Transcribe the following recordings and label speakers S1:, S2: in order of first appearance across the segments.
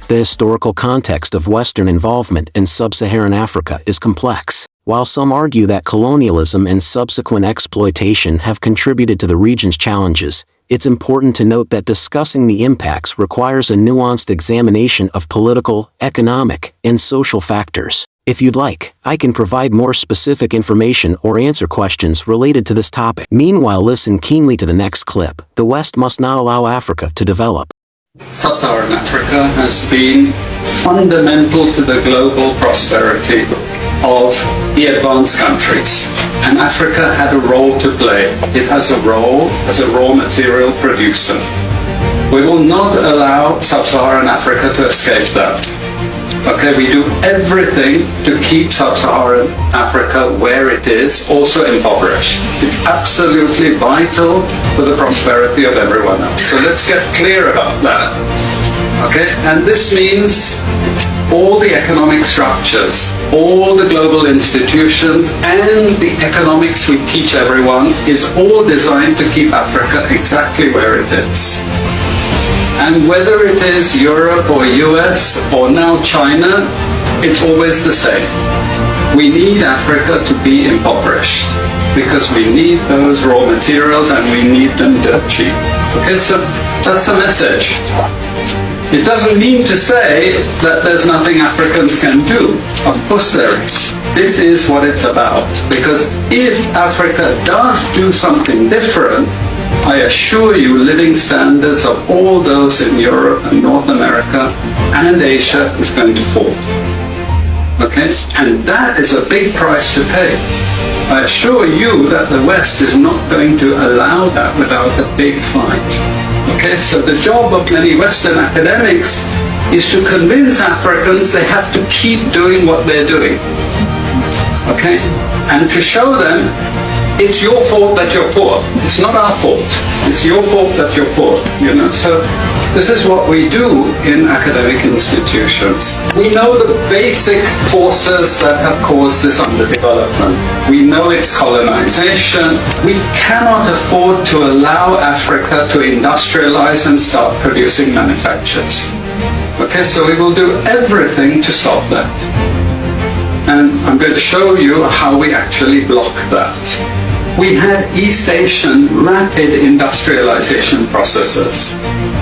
S1: The historical context of Western involvement in Sub-Saharan Africa is complex. While some argue that colonialism and subsequent exploitation have contributed to the region's challenges, it's important to note that discussing the impacts requires a nuanced examination of political, economic, and social factors. If you'd like, I can provide more specific information or answer questions related to this topic. Meanwhile, listen keenly to the next clip. The West must not allow Africa to develop.
S2: Sub-Saharan Africa has been fundamental to the global prosperity of the advanced countries, and Africa had a role to play. It has a role as a raw material producer. We will not allow Sub-Saharan Africa to escape that. Okay, we do everything to keep Sub-Saharan Africa where it is, also impoverished. It's absolutely vital for the prosperity of everyone else. So let's get clear about that. Okay, and this means all the economic structures, all the global institutions, and the economics we teach everyone is all designed to keep Africa exactly where it is. And whether it is Europe or US or now China, it's always the same. We need Africa to be impoverished because we need those raw materials and we need them dirt cheap. Okay, so that's the message. It doesn't mean to say that there's nothing Africans can do. Of course there is. This is what it's about. Because if Africa does do something different, I assure you living standards of all those in Europe and North America and Asia is going to fall. Okay? And that is a big price to pay. I assure you that the West is not going to allow that without a big fight. Okay? So the job of many Western academics is to convince Africans they have to keep doing what they're doing. Okay? And to show them it's your fault that you're poor. It's not our fault. It's your fault that you're poor. You know. So this is what we do in academic institutions. We know the basic forces that have caused this underdevelopment. We know it's colonization. We cannot afford to allow Africa to industrialize and start producing manufactures. Okay, so we will do everything to stop that. And I'm going to show you how we actually block that. We had East Asian rapid industrialization processes.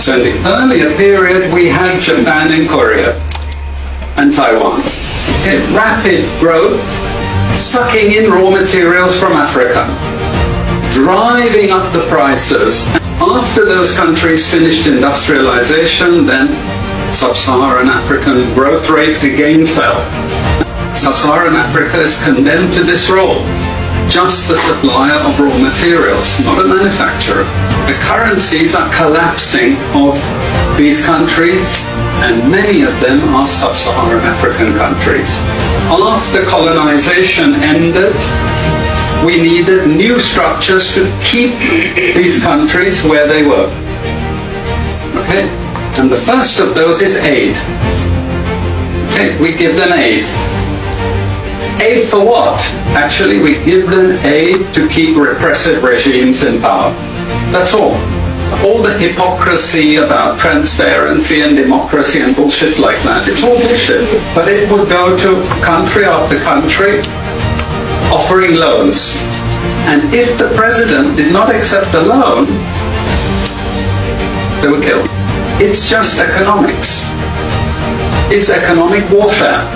S2: So in the earlier period, we had Japan and Korea and Taiwan. Okay, rapid growth, sucking in raw materials from Africa, driving up the prices. After those countries finished industrialization, then Sub-Saharan African growth rate again fell. Sub-Saharan Africa is condemned to this role. Just the supplier of raw materials, not a manufacturer. The currencies are collapsing of these countries, and many of them are Sub-Saharan African countries. After colonization ended, we needed new structures to keep these countries where they were. Okay? And the first of those is aid. Okay? We give them aid. Aid for what? Actually, we give them aid to keep repressive regimes in power. That's all. All the hypocrisy about transparency and democracy and bullshit like that, it's all bullshit. But it would go to country after country offering loans. And if the president did not accept the loan, they were killed. It's just economics. It's economic warfare.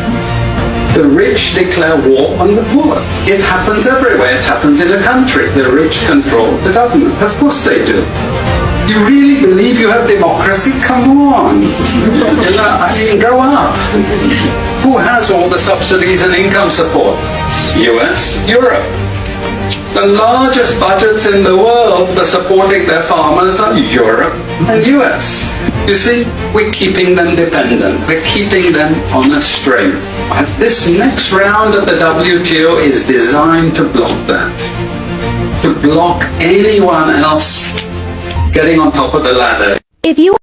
S2: The rich declare war on the poor. It happens everywhere. It happens in a country. The rich control the government. Of course they do. You really believe you have democracy? Come on. I mean, grow up. Who has all the subsidies and income support? US, Europe. The largest budgets in the world for supporting their farmers are Europe and US. You see, we're keeping them dependent. We're keeping them on a string. This next round of the WTO is designed to block that. To block anyone else getting on top of the ladder.
S3: If you